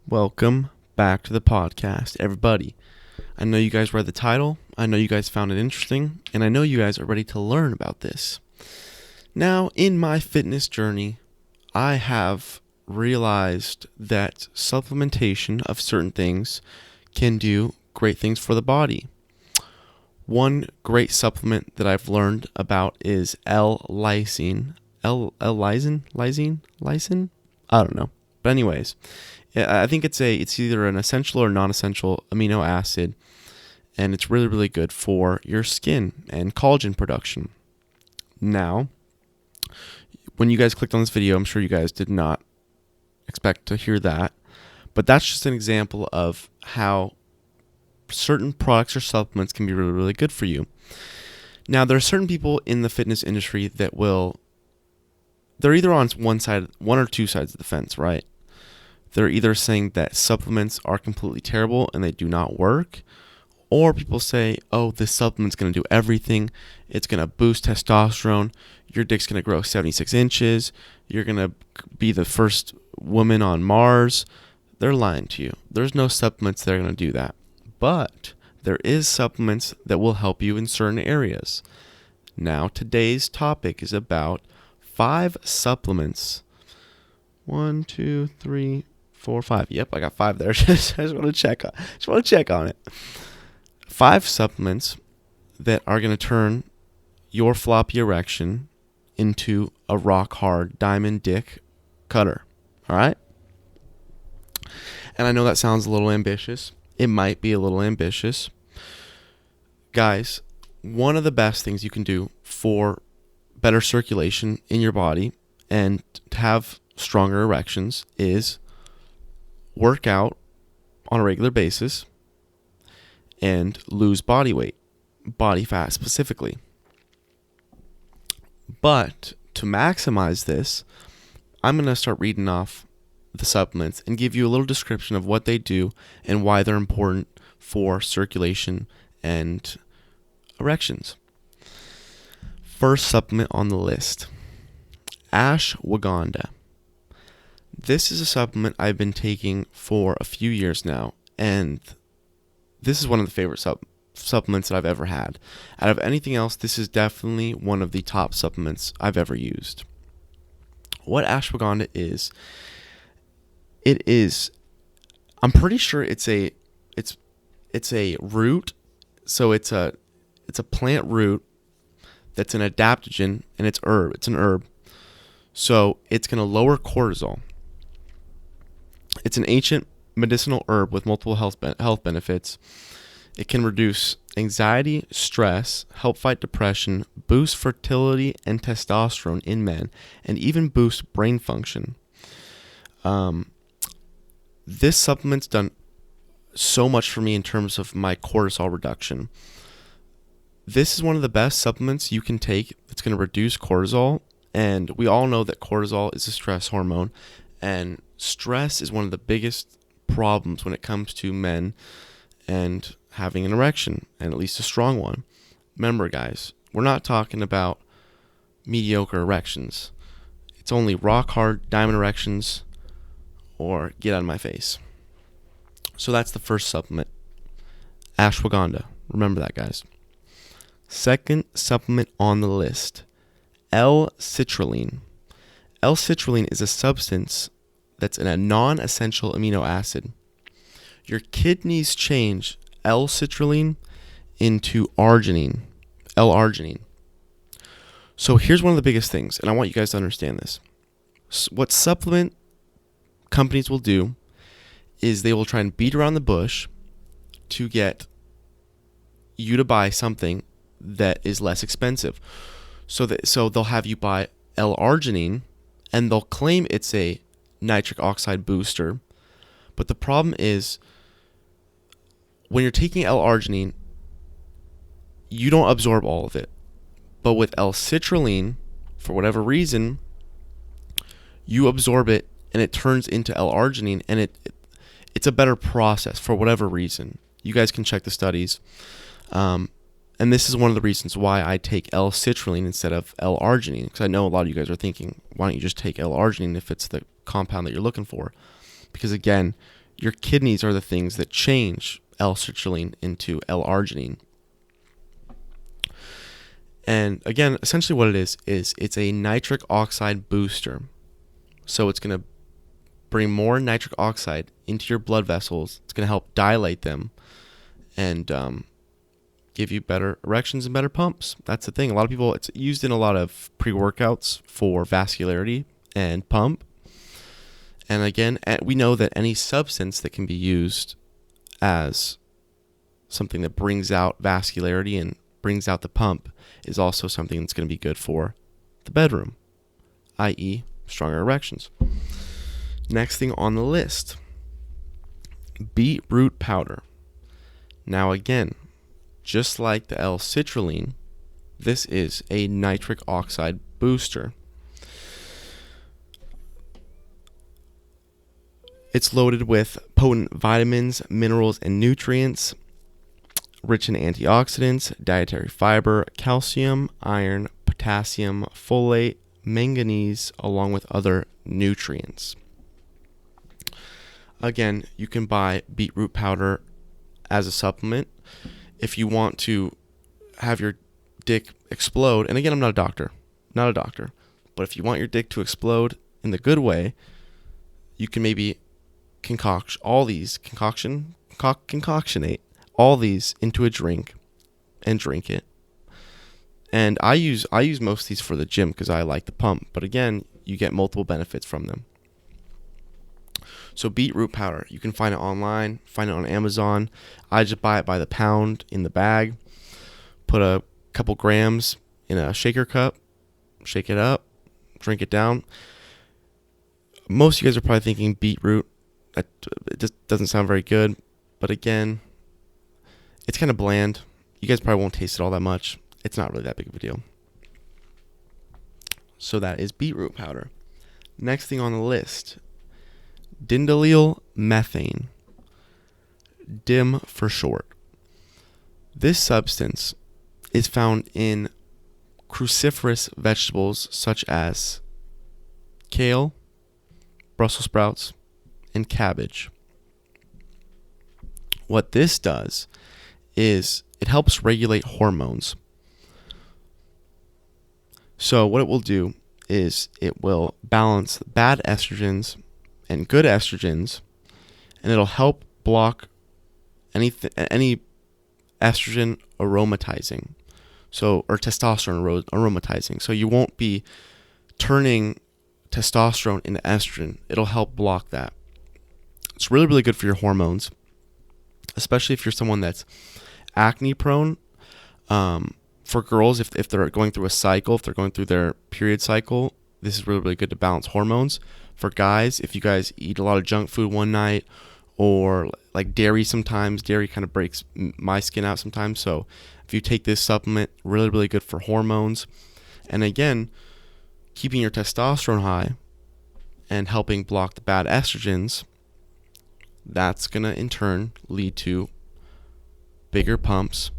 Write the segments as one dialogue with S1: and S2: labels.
S1: Welcome back to the podcast, everybody. I know you guys read the title, I know you guys found it interesting, and I know you guys are ready to learn about this. Now, in my fitness journey, I have realized that supplementation of certain things can do great things for the body. One great supplement that I've learned about is L-lysine. Lysine? I don't know. But anyways, I think it's either an essential or non-essential amino acid, and it's really, really good for your skin and collagen production. Now, when you guys clicked on this video, I'm sure you guys did not expect to hear that, but that's just an example of how certain products or supplements can be really, really good for you. Now, there are certain people in the fitness industry that they're either on one or two sides of the fence, right? They're either saying that supplements are completely terrible and they do not work, or people say, oh, this supplement's going to do everything. It's going to boost testosterone. Your dick's going to grow 76 inches. You're going to be the first woman on Mars. They're lying to you. There's no supplements that are going to do that. But there is supplements that will help you in certain areas. Now, today's topic is about 5 supplements. 1, 2, 3, 4, 5. Yep, I got 5 there. Just want to check on it. 5 supplements that are going to turn your floppy erection into a rock hard diamond dick cutter. All right? And I know that sounds a little ambitious. It might be a little ambitious. Guys, one of the best things you can do for better circulation in your body and to have stronger erections is work out on a regular basis and lose body weight, body fat specifically. But to maximize this, I'm going to start reading off the supplements and give you a little description of what they do and why they're important for circulation and erections. First supplement on the list, ashwagandha. This is a supplement I've been taking for a few years now, and this is one of the favorite supplements that I've ever had. Out of anything else, this is definitely one of the top supplements I've ever used. What ashwagandha is, I'm pretty sure it's a root, so it's a plant root that's an adaptogen, and it's an herb. So it's going to lower cortisol. It's an ancient medicinal herb with multiple health benefits. It can reduce anxiety, stress, help fight depression, boost fertility and testosterone in men, and even boost brain function. This supplement's done so much for me in terms of my cortisol reduction. This is one of the best supplements you can take that's going to reduce cortisol. And we all know that cortisol is a stress hormone. And stress is one of the biggest problems when it comes to men and having an erection, and at least a strong one. Remember, guys, we're not talking about mediocre erections. It's only rock hard diamond erections or get out of my face. So that's the first supplement, ashwagandha. Remember that, guys. Second supplement on the list, L-citrulline. L-citrulline is a substance that's in a non-essential amino acid. Your kidneys change L-citrulline into arginine, L-arginine. So here's one of the biggest things, and I want you guys to understand this. What supplement companies will do is they will try and beat around the bush to get you to buy something that is less expensive. So they'll have you buy L-arginine, and they'll claim it's a nitric oxide booster. But the problem is, when you're taking L-arginine, you don't absorb all of it. But with L-citrulline, for whatever reason, you absorb it and it turns into L-arginine, and it's a better process for whatever reason. You guys can check the studies. And this is one of the reasons why I take L-citrulline instead of L-arginine, because I know a lot of you guys are thinking, why don't you just take L-arginine if it's the compound that you're looking for? Because again, your kidneys are the things that change L-citrulline into L-arginine. And again, essentially what it is it's a nitric oxide booster. So it's going to bring more nitric oxide into your blood vessels. It's going to help dilate them and give you better erections and better pumps. That's the thing. A lot of people, it's used in a lot of pre-workouts for vascularity and pump. And again, we know that any substance that can be used as something that brings out vascularity and brings out the pump is also something that's going to be good for the bedroom, i.e. stronger erections. Next thing on the list, beetroot powder. Now again, just like the L-citrulline, this is a nitric oxide booster. It's loaded with potent vitamins, minerals, and nutrients, rich in antioxidants, dietary fiber, calcium, iron, potassium, folate, manganese, along with other nutrients. Again, you can buy beetroot powder as a supplement if you want to have your dick explode. And again, I'm not a doctor, but if you want your dick to explode in the good way, you can maybe concoctionate all these into a drink and drink it. And I use most of these for the gym because I like the pump, but again, you get multiple benefits from them. So beetroot powder, you can find it online, find it on Amazon. I just buy it by the pound in the bag. Put a couple grams in a shaker cup, shake it up, drink it down. Most of you guys are probably thinking beetroot. It just doesn't sound very good. But again, it's kind of bland. You guys probably won't taste it all that much. It's not really that big of a deal. So that is beetroot powder. Next thing on the list, dinylyl methane. DIM for short. This substance is found in cruciferous vegetables such as kale, Brussels sprouts, and cabbage. What this does is it helps regulate hormones. So what it will do is it will balance bad estrogens and good estrogens, and it'll help block any estrogen aromatizing, or testosterone aromatizing. So you won't be turning testosterone into estrogen. It'll help block that. It's really, really good for your hormones, especially if you're someone that's acne prone. For girls, if they're going through a cycle, if they're going through their period cycle, this is really, really good to balance hormones. For guys, if you guys eat a lot of junk food one night, or like dairy sometimes, dairy kind of breaks my skin out sometimes. So if you take this supplement, really, really good for hormones. And again, keeping your testosterone high and helping block the bad estrogens, that's going to in turn lead to bigger pumps,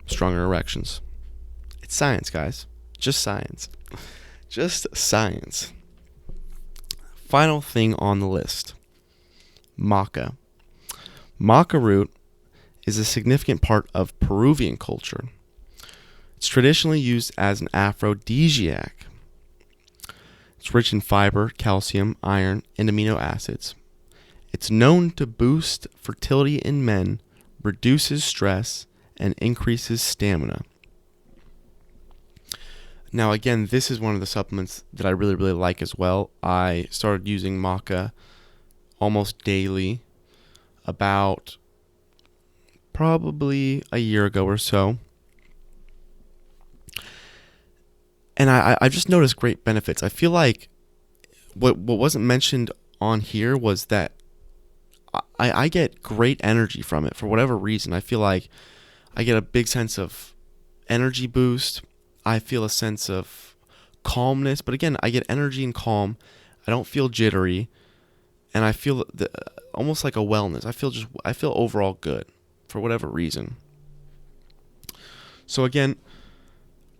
S1: stronger erections. It's science, guys. Just science. Just science. Final thing on the list, maca. Maca root is a significant part of Peruvian culture. It's traditionally used as an aphrodisiac. It's rich in fiber, calcium, iron, and amino acids. It's known to boost fertility in men, reduces stress, and increases stamina. Now, again, this is one of the supplements that I really, really like as well. I started using maca almost daily about probably a year ago or so. And I just noticed great benefits. I feel like what wasn't mentioned on here was that I get great energy from it for whatever reason. I feel like I get a big sense of energy boost. I feel a sense of calmness. But again, I get energy and calm. I don't feel jittery. And I feel almost like a wellness. I feel overall good for whatever reason. So again,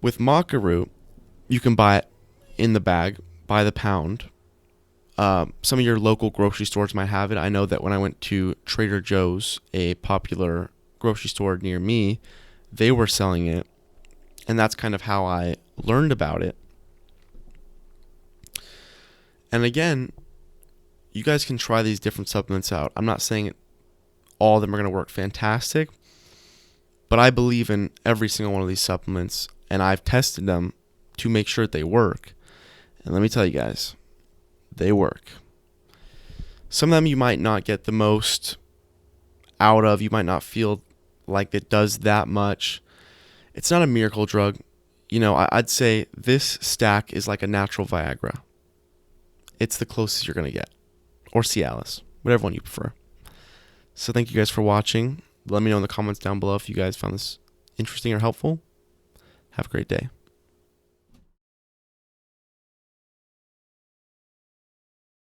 S1: with maca root, you can buy it in the bag by the pound. Some of your local grocery stores might have it. I know that when I went to Trader Joe's, a popular grocery store near me, they were selling it. And that's kind of how I learned about it. And again, you guys can try these different supplements out. I'm not saying all of them are going to work fantastic, but I believe in every single one of these supplements, and I've tested them to make sure that they work. And let me tell you guys, they work. Some of them you might not get the most out of. You might not feel like it does that much. It's not a miracle drug. I'd say this stack is like a natural Viagra. It's the closest you're going to get. Or Cialis, whatever one you prefer. So thank you guys for watching. Let me know in the comments down below if you guys found this interesting or helpful. Have a great day.